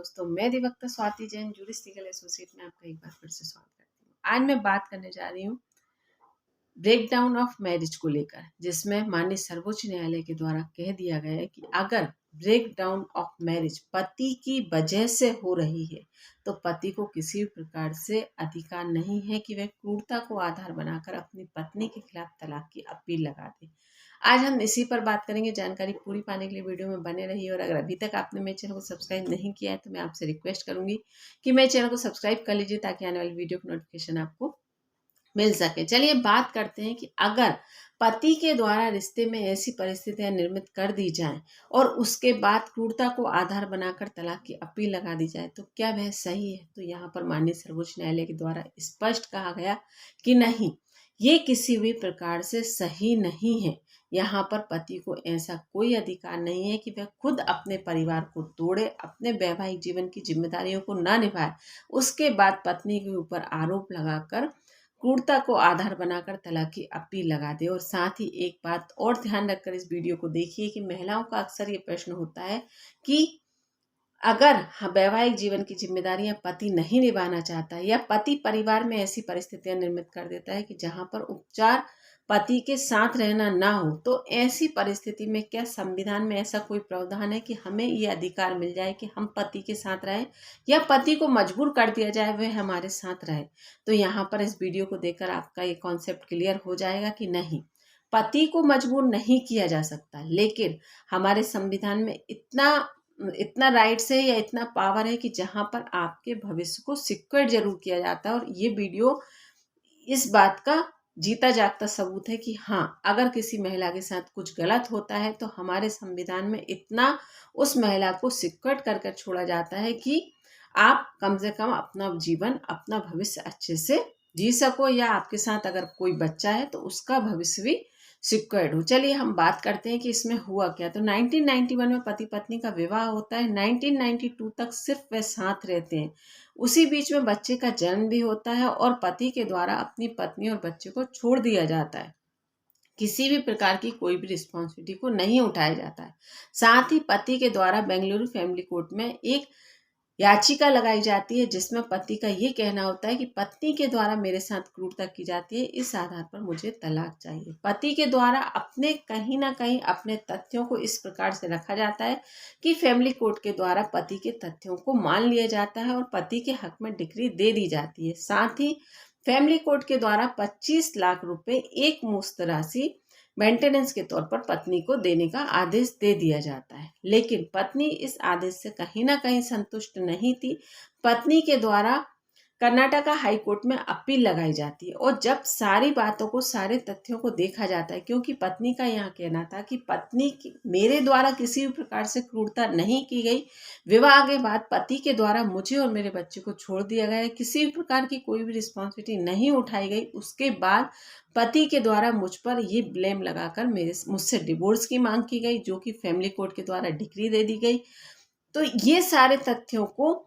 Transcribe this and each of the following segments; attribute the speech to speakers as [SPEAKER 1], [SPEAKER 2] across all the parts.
[SPEAKER 1] दोस्तों, मैं अधिवक्ता Swati Jain jurist legal associate में आपका एक बार फिर से स्वागत करती हूँ। आज मैं बात करने जा रही हूँ ब्रेक डाउन ऑफ मैरिज को लेकर, जिसमें माननीय सर्वोच्च न्यायालय के द्वारा कह दिया गया है कि अगर ब्रेक डाउन ऑफ मैरिज पति की वजह से हो रही है तो पति को किसी भी प्रकार से अधिकार नहीं है कि वह क्रूरता को आधार बनाकर अपनी पत्नी के खिलाफ तलाक की अपील लगा दे। आज हम इसी पर बात करेंगे। जानकारी पूरी पाने के लिए वीडियो में बने रहिए और अगर अभी तक आपने मेरे चैनल को सब्सक्राइब नहीं किया है तो मैं आपसे रिक्वेस्ट करूंगी कि मेरे चैनल को सब्सक्राइब कर लीजिए ताकि आने वाली वीडियो की नोटिफिकेशन आपको मिल सके। चलिए बात करते हैं कि अगर पति के द्वारा रिश्ते में ऐसी परिस्थितियां निर्मित कर दी जाएं और उसके बाद क्रूरता को आधार बनाकर तलाक की अपील लगा दी जाए तो क्या वह सही है। तो यहाँ पर माननीय सर्वोच्च न्यायालय के द्वारा स्पष्ट कहा गया कि नहीं, ये किसी भी प्रकार से सही नहीं है। यहाँ पर पति को ऐसा कोई अधिकार नहीं है कि वह खुद अपने परिवार को तोड़े, अपने वैवाहिक जीवन की जिम्मेदारियों को ना निभाए, उसके बाद पत्नी के ऊपर आरोप लगाकर क्रूरता को आधार बनाकर तलाक की अपील लगा दे। और साथ ही एक बात और ध्यान रखकर इस वीडियो को देखिए कि महिलाओं का अक्सर ये प्रश्न होता है कि अगर वैवाहिक जीवन की जिम्मेदारियां पति नहीं निभाना चाहता या पति परिवार में ऐसी परिस्थितियां निर्मित कर देता है कि जहां पर उपचार पति के साथ रहना ना हो, तो ऐसी परिस्थिति में क्या संविधान में ऐसा कोई प्रावधान है कि हमें ये अधिकार मिल जाए कि हम पति के साथ रहें या पति को मजबूर कर दिया जाए वह हमारे साथ रहे। तो यहाँ पर इस वीडियो को देखकर आपका ये कॉन्सेप्ट क्लियर हो जाएगा कि नहीं, पति को मजबूर नहीं किया जा सकता, लेकिन हमारे संविधान में इतना राइट्स है या इतना पावर है कि जहां पर आपके भविष्य को सिक्योर जरूर किया जाता है। और ये वीडियो इस बात का जीता जागता सबूत है कि हाँ, अगर किसी महिला के साथ कुछ गलत होता है तो हमारे संविधान में इतना उस महिला को सिक्योर कर कर छोड़ा जाता है कि आप कम से कम अपना जीवन, अपना भविष्य अच्छे से जी सको, या आपके साथ अगर कोई बच्चा है तो उसका भविष्य भी सिक्योर्ड हो। चलिए हम बात करते हैं कि इसमें हुआ क्या। तो 1991 में पति पत्नी का विवाह होता है। 1992 तक सिर्फ वे साथ रहते हैं। उसी बीच में बच्चे का जन्म भी होता है और पति के द्वारा अपनी पत्नी और बच्चे को छोड़ दिया जाता है। किसी भी प्रकार की कोई भी रिस्पॉन्सिबिलिटी को नहीं उठाया जाता है। साथ ही पति के द्वारा बेंगलुरु फैमिली कोर्ट में एक याचिका लगाई जाती है जिसमें पति का ये कहना होता है कि पत्नी के द्वारा मेरे साथ क्रूरता की जाती है, इस आधार पर मुझे तलाक चाहिए। पति के द्वारा अपने कहीं ना कहीं अपने तथ्यों को इस प्रकार से रखा जाता है कि फैमिली कोर्ट के द्वारा पति के तथ्यों को मान लिया जाता है और पति के हक में डिक्री दे दी जाती है। साथ ही फैमिली कोर्ट के द्वारा 25 लाख रुपए एक मुश्त राशि मेंटेनेंस के तौर पर पत्नी को देने का आदेश दे दिया जाता है। लेकिन पत्नी इस आदेश से कहीं ना कहीं संतुष्ट नहीं थी। पत्नी के द्वारा कर्नाटका हाई कोर्ट में अपील लगाई जाती है और जब सारी बातों को, सारे तथ्यों को देखा जाता है, क्योंकि पत्नी का यहाँ कहना था कि पत्नी की मेरे द्वारा किसी भी प्रकार से क्रूरता नहीं की गई, विवाह के बाद पति के द्वारा मुझे और मेरे बच्चे को छोड़ दिया गया, किसी भी प्रकार की कोई भी रिस्पॉन्सिबिलिटी नहीं उठाई गई। उसके बाद पति के द्वारा मुझ पर ये ब्लेम लगाकर मुझसे डिवोर्स की मांग की गई, जो कि फैमिली कोर्ट के द्वारा डिक्री दे दी गई। तो ये सारे तथ्यों को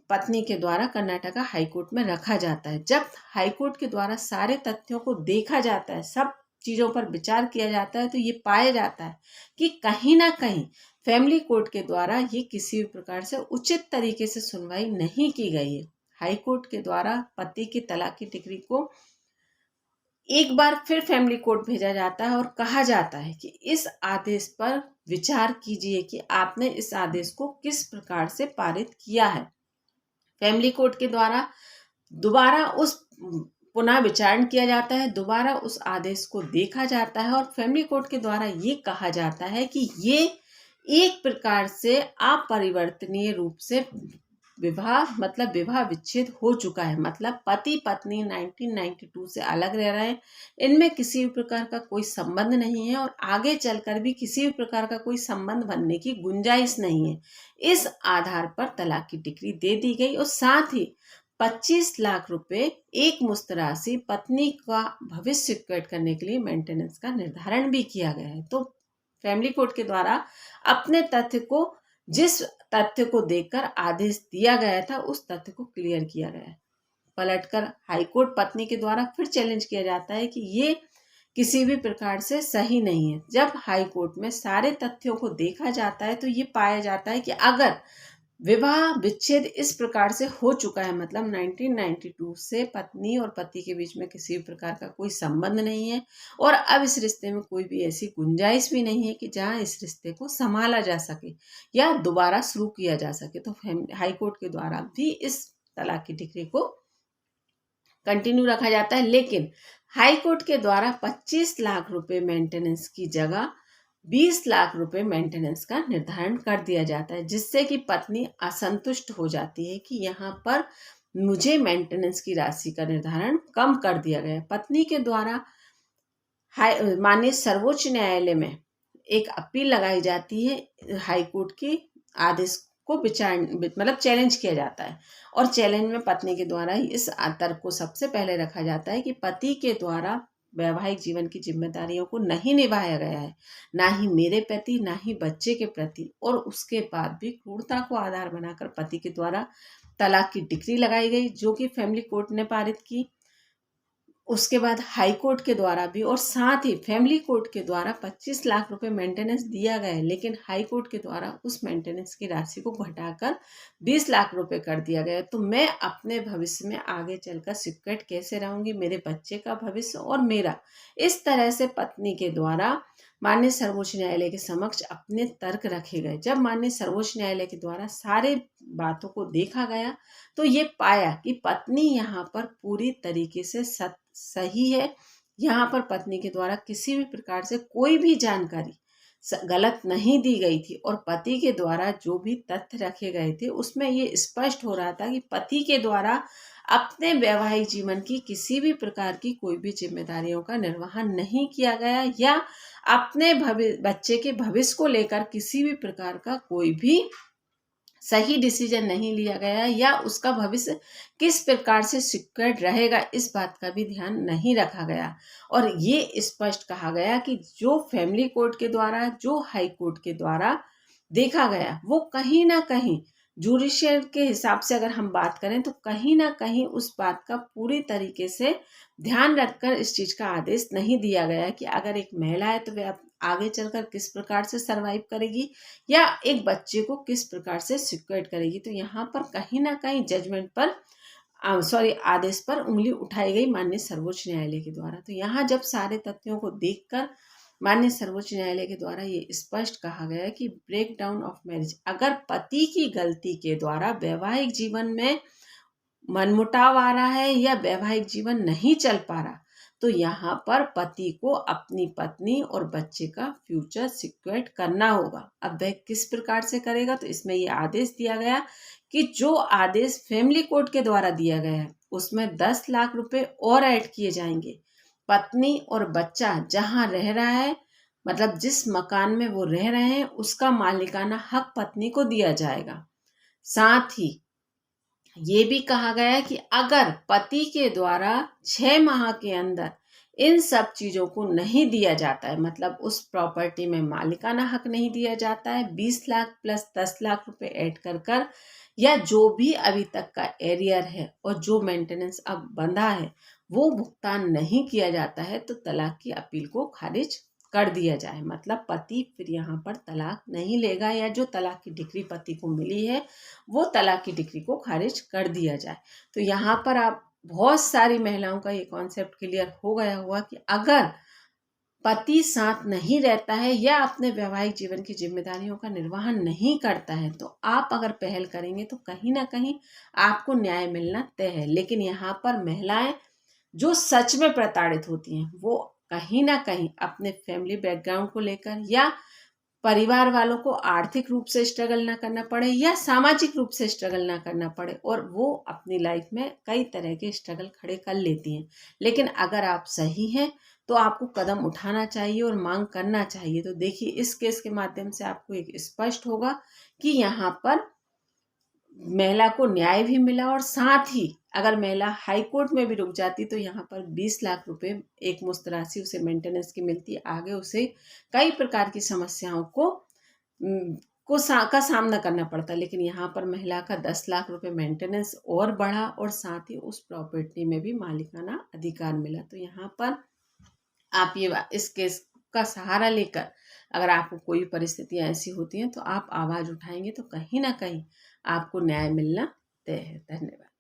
[SPEAKER 1] पत्नी के द्वारा कर्नाटका हाईकोर्ट में रखा जाता है। जब हाईकोर्ट के द्वारा सारे तथ्यों को देखा जाता है, सब चीजों पर विचार किया जाता है, तो ये पाया जाता है कि कहीं ना कहीं फैमिली कोर्ट के द्वारा ये किसी भी प्रकार से उचित तरीके से सुनवाई नहीं की गई है। हाईकोर्ट के द्वारा पति की तलाक की डिक्री को एक बार फिर फैमिली कोर्ट भेजा जाता है और कहा जाता है कि इस आदेश पर विचार कीजिए कि आपने इस आदेश को किस प्रकार से पारित किया है। फैमिली कोर्ट के द्वारा दोबारा उस पुनः विचारण किया जाता है, दोबारा उस आदेश को देखा जाता है और फैमिली कोर्ट के द्वारा ये कहा जाता है कि ये एक प्रकार से अपरिवर्तनीय रूप से विवाह विच्छेद हो चुका है। मतलब पति पत्नी 1992 से अलग रह रहे हैं, इनमें किसी भी प्रकार का कोई संबंध नहीं है और आगे चलकर भी किसी भी प्रकार का कोई संबंध बनने की गुंजाइश नहीं है। इस आधार पर तलाक की डिक्री दे दी गई और साथ ही 25 लाख रुपए एक मुश्त राशि पत्नी का भविष्य सिक्योर करने के लिए मेंटेनेंस का निर्धारण भी किया गया है। तो फैमिली कोर्ट के द्वारा अपने जिस तथ्य को देखकर आदेश दिया गया था उस तथ्य को क्लियर किया गया है। पलटकर हाईकोर्ट पत्नी के द्वारा फिर चैलेंज किया जाता है कि ये किसी भी प्रकार से सही नहीं है। जब हाईकोर्ट में सारे तथ्यों को देखा जाता है तो ये पाया जाता है कि अगर विवाह विच्छेद इस प्रकार से हो चुका है, मतलब 1992 से पत्नी और पति के बीच में किसी भी प्रकार का कोई संबंध नहीं है और अब इस रिश्ते में कोई भी ऐसी गुंजाइश भी नहीं है कि जहां इस रिश्ते को संभाला जा सके या दोबारा शुरू किया जा सके। तो हाई कोर्ट के द्वारा भी इस तलाक की डिग्री को कंटिन्यू रखा जाता है, लेकिन हाई कोर्ट के द्वारा 25 लाख रुपए मेंटेनेंस की जगह 20 लाख रुपए मेंटेनेंस का निर्धारण कर दिया जाता है, जिससे कि पत्नी असंतुष्ट हो जाती है कि यहाँ पर मुझे मेंटेनेंस की राशि का निर्धारण कम कर दिया गया। पत्नी के द्वारा माननीय सर्वोच्च न्यायालय में एक अपील लगाई जाती है, हाई कोर्ट के आदेश को विचार मतलब चैलेंज किया जाता है और चैलेंज में पत्नी के द्वारा इस तर्क को सबसे पहले रखा जाता है कि पति के द्वारा वैवाहिक जीवन की जिम्मेदारियों को नहीं निभाया गया है, ना ही मेरे प्रति ना ही बच्चे के प्रति, और उसके बाद भी क्रूरता को आधार बनाकर पति के द्वारा तलाक की डिक्री लगाई गई, जो कि फैमिली कोर्ट ने पारित की। उसके बाद हाई कोर्ट के द्वारा भी और साथ ही फैमिली कोर्ट के द्वारा 25 लाख रुपए मेंटेनेंस दिया गया है, लेकिन हाई कोर्ट के द्वारा उस मेंटेनेंस की राशि को घटाकर 20 लाख रुपए कर दिया गया है। तो मैं अपने भविष्य में आगे चलकर सिक्योर्ड कैसे रहूंगी, मेरे बच्चे का भविष्य और मेरा। इस तरह से पत्नी के द्वारा माननीय सर्वोच्च न्यायालय के समक्ष अपने तर्क रखे गए। जब माननीय सर्वोच्च न्यायालय के द्वारा सारे बातों को देखा गया तो ये पाया कि पत्नी यहाँ पर पूरी तरीके से सही है। यहाँ पर पत्नी के द्वारा किसी भी प्रकार से कोई भी जानकारी गलत नहीं दी गई थी और पति के द्वारा जो भी तथ्य रखे गए थे उसमें ये स्पष्ट हो रहा था कि पति के द्वारा अपने वैवाहिक जीवन की किसी भी प्रकार की कोई भी जिम्मेदारियों का निर्वहन नहीं किया गया या अपने बच्चे के भविष्य को लेकर किसी भी प्रकार का कोई भी सही डिसीजन नहीं लिया गया या उसका भविष्य किस प्रकार से सिक्योर्ड रहेगा इस बात का भी ध्यान नहीं रखा गया। और ये स्पष्ट कहा गया कि जो फैमिली कोर्ट के द्वारा जो हाई कोर्ट के द्वारा देखा गया वो कहीं ना कहीं जुडिशियल के हिसाब से अगर हम बात करें तो कहीं ना कहीं उस बात का पूरी तरीके से ध्यान रखकर इस चीज का आदेश नहीं दिया गया कि अगर एक महिला है तो वह आगे चलकर किस प्रकार से सरवाइव करेगी या एक बच्चे को किस प्रकार से सिक्योर करेगी। तो यहाँ पर कहीं ना कहीं जजमेंट पर आदेश पर उंगली उठाई गई माननीय सर्वोच्च न्यायालय के द्वारा। तो यहाँ जब सारे तथ्यों को देखकर माननीय सर्वोच्च न्यायालय के द्वारा ये स्पष्ट कहा गया कि ब्रेक डाउन ऑफ मैरिज, अगर पति की गलती के द्वारा वैवाहिक जीवन में मनमुटाव आ रहा है या वैवाहिक जीवन नहीं चल पा रहा, तो यहाँ पर पति को अपनी पत्नी और बच्चे का फ्यूचर सिक्योर करना होगा। अब वह किस प्रकार से करेगा, तो इसमें यह आदेश दिया गया कि जो आदेश फैमिली कोर्ट के द्वारा दिया गया है उसमें 10 लाख रुपए और ऐड किए जाएंगे। पत्नी और बच्चा जहाँ रह रहा है, मतलब जिस मकान में वो रह रहे हैं, उसका मालिकाना हक पत्नी को दिया जाएगा। साथ ही ये भी कहा गया कि अगर पति के द्वारा 6 माह के अंदर इन सब चीजों को नहीं दिया जाता है, मतलब उस प्रॉपर्टी में मालिकाना हक नहीं दिया जाता है, 20 लाख प्लस 10 लाख रुपए ऐड कर या जो भी अभी तक का एरियर है और जो मेंटेनेंस अब बंधा है वो भुगतान नहीं किया जाता है, तो तलाक की अपील को खारिज कर दिया जाए। मतलब पति फिर यहाँ पर तलाक नहीं लेगा या जो तलाक की डिग्री पति को मिली है वो तलाक की डिग्री को खारिज कर दिया जाए। तो यहाँ पर आप बहुत सारी महिलाओं का ये कॉन्सेप्ट क्लियर हो गया हुआ कि अगर पति साथ नहीं रहता है या अपने वैवाहिक जीवन की जिम्मेदारियों का निर्वहन नहीं करता है तो आप अगर पहल करेंगे तो कहीं ना कहीं आपको न्याय मिलना तय है। लेकिन यहाँ पर महिलाएं जो सच में प्रताड़ित होती हैं वो कहीं ना कहीं अपने फैमिली बैकग्राउंड को लेकर या परिवार वालों को आर्थिक रूप से स्ट्रगल ना करना पड़े या सामाजिक रूप से स्ट्रगल ना करना पड़े, और वो अपनी लाइफ में कई तरह के स्ट्रगल खड़े कर लेती हैं। लेकिन अगर आप सही हैं तो आपको कदम उठाना चाहिए और मांग करना चाहिए। तो देखिए इस केस के माध्यम से आपको एक स्पष्ट होगा कि यहाँ पर महिला को न्याय भी मिला और साथ ही अगर महिला हाई कोर्ट में भी रुक जाती तो यहाँ पर 20 लाख रुपए एक मुश्त राशि उसे मेंटेनेंस की मिलती, आगे उसे कई प्रकार की समस्याओं का सामना करना पड़ता। लेकिन यहाँ पर महिला का 10 लाख रुपए मेंटेनेंस और बढ़ा और साथ ही उस प्रॉपर्टी में भी मालिकाना अधिकार मिला। तो यहाँ पर आप इस केस का सहारा लेकर अगर आपको कोई परिस्थितियां ऐसी होती हैं तो आप आवाज उठाएंगे तो कहीं ना कहीं आपको न्याय मिलना तय है। धन्यवाद।